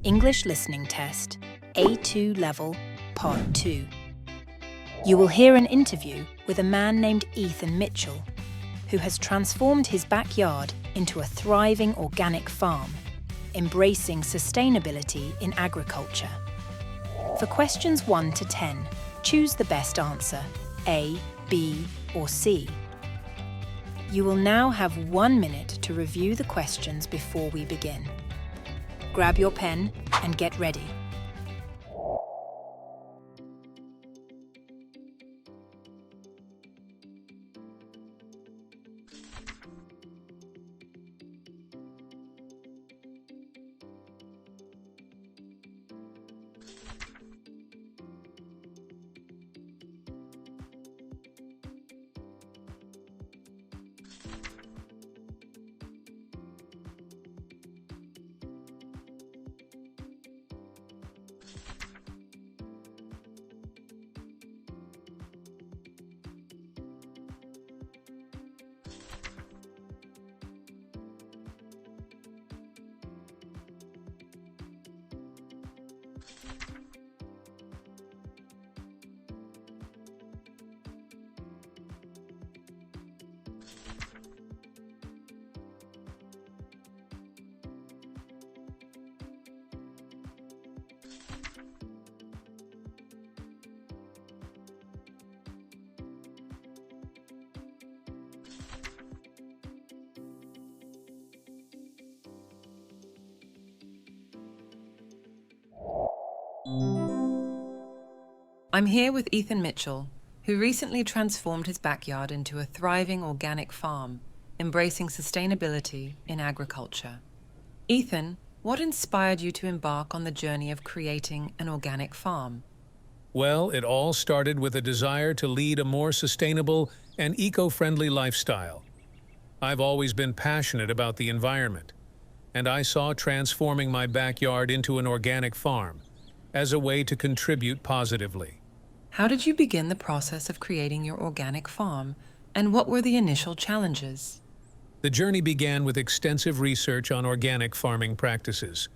English Listening Test, A2 Level, Part 2. You will hear an interview with a man named Ethan Mitchell, who has transformed his backyard into a thriving organic farm, embracing sustainability in agriculture. For questions 1 to 10, choose the best answer, A, B, or C. You will now have 1 minute to review the questions before we begin. Grab your pen and get ready. I'm here with Ethan Mitchell, who recently transformed his backyard into a thriving organic farm, embracing sustainability in agriculture. Ethan, what inspired you to embark on the journey of creating an organic farm? Well, it all started with a desire to lead a more sustainable and eco-friendly lifestyle. I've always been passionate about the environment, and I saw transforming my backyard into an organic farm as a way to contribute positively. How did you begin the process of creating your organic farm, and what were the initial challenges? The journey began with extensive research on organic farming practices.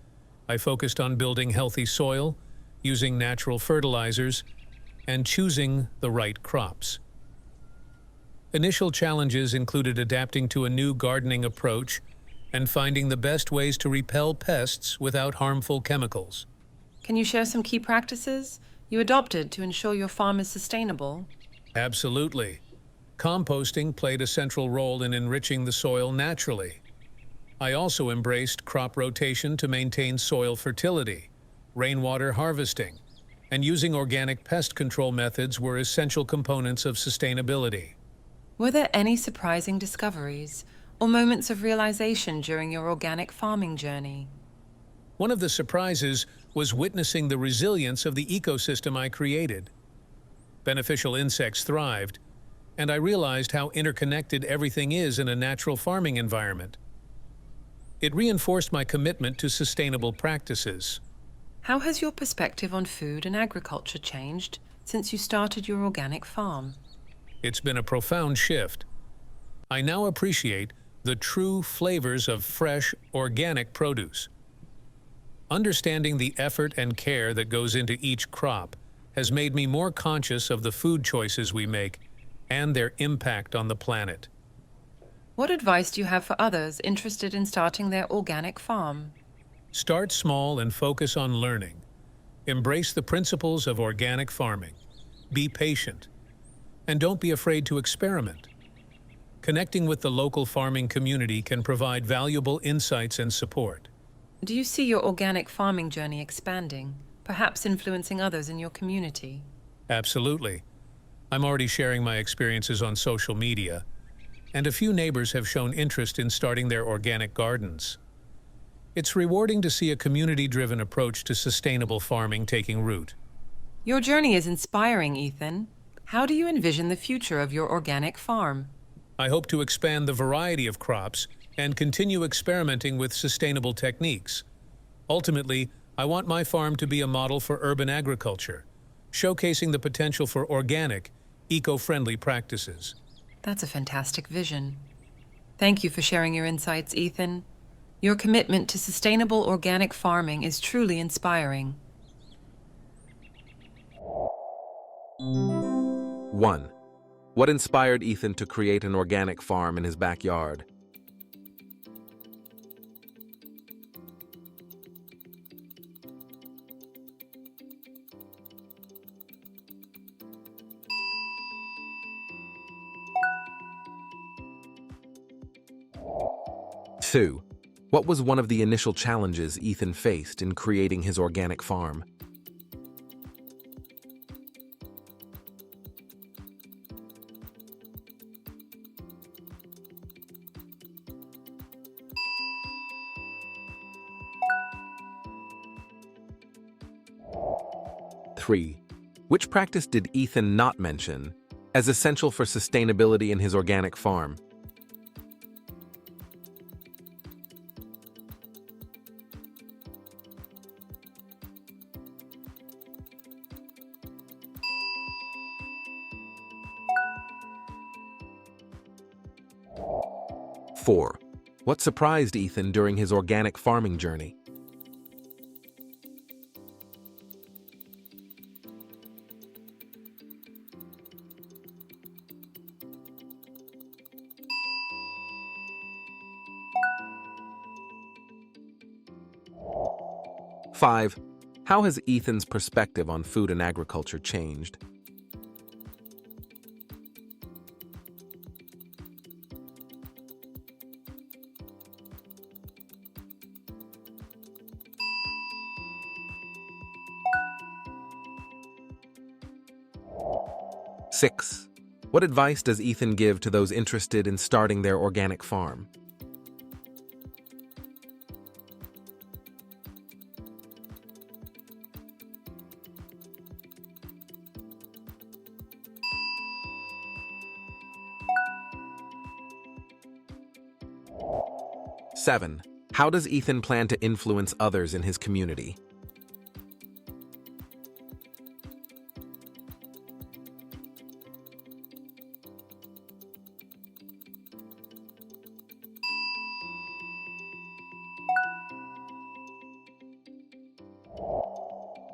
I focused on building healthy soil, using natural fertilizers, and choosing the right crops. Initial challenges included adapting to a new gardening approach and finding the best ways to repel pests without harmful chemicals. Can you share some key practices you adopted to ensure your farm is sustainable? Absolutely. Composting played a central role in enriching the soil naturally. I also embraced crop rotation to maintain soil fertility. Rainwater harvesting and using organic pest control methods were essential components of sustainability. Were there any surprising discoveries or moments of realization during your organic farming journey? One of the surprises was witnessing the resilience of the ecosystem I created. Beneficial insects thrived, and I realized how interconnected everything is in a natural farming environment. It reinforced my commitment to sustainable practices. How has your perspective on food and agriculture changed since you started your organic farm? It's been a profound shift. I now appreciate the true flavors of fresh, organic produce. Understanding the effort and care that goes into each crop has made me more conscious of the food choices we make and their impact on the planet. What advice do you have for others interested in starting their organic farm? Start small and focus on learning. Embrace the principles of organic farming. Be patient. And don't be afraid to experiment. Connecting with the local farming community can provide valuable insights and support. Do you see your organic farming journey expanding, perhaps influencing others in your community? Absolutely. I'm already sharing my experiences on social media, and a few neighbors have shown interest in starting their organic gardens. It's rewarding to see a community-driven approach to sustainable farming taking root. Your journey is inspiring, Ethan. How do you envision the future of your organic farm? I hope to expand the variety of crops and continue experimenting with sustainable techniques. Ultimately, I want my farm to be a model for urban agriculture, showcasing the potential for organic, eco-friendly practices. That's a fantastic vision. Thank you for sharing your insights, Ethan. Your commitment to sustainable organic farming is truly inspiring. 1. What inspired Ethan to create an organic farm in his backyard? Two. What was one of the initial challenges Ethan faced in creating his organic farm? Three. Which practice did Ethan not mention as essential for sustainability in his organic farm? Four. What surprised Ethan during his organic farming journey? Five. How has Ethan's perspective on food and agriculture changed? Six. What advice does Ethan give to those interested in starting their organic farm? Seven. How does Ethan plan to influence others in his community?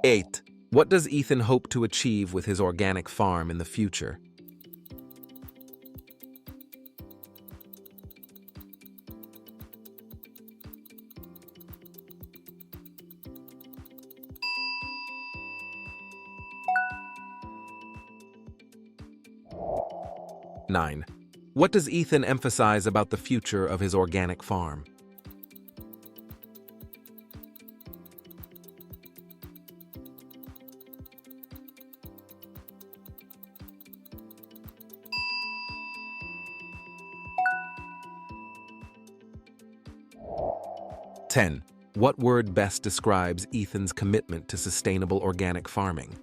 Eight. What does Ethan hope to achieve with his organic farm in the future? Nine. What does Ethan emphasize about the future of his organic farm? Ten. What word best describes Ethan's commitment to sustainable organic farming?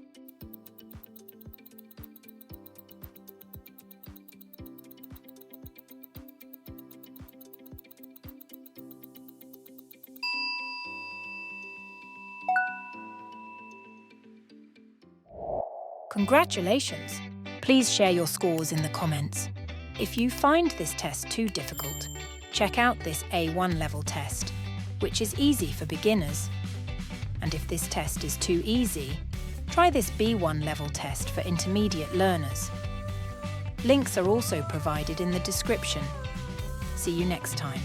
Congratulations! Please share your scores in the comments. If you find this test too difficult, check out this A1 level test, which is easy for beginners. And if this test is too easy, try this B1 level test for intermediate learners. Links are also provided in the description. See you next time.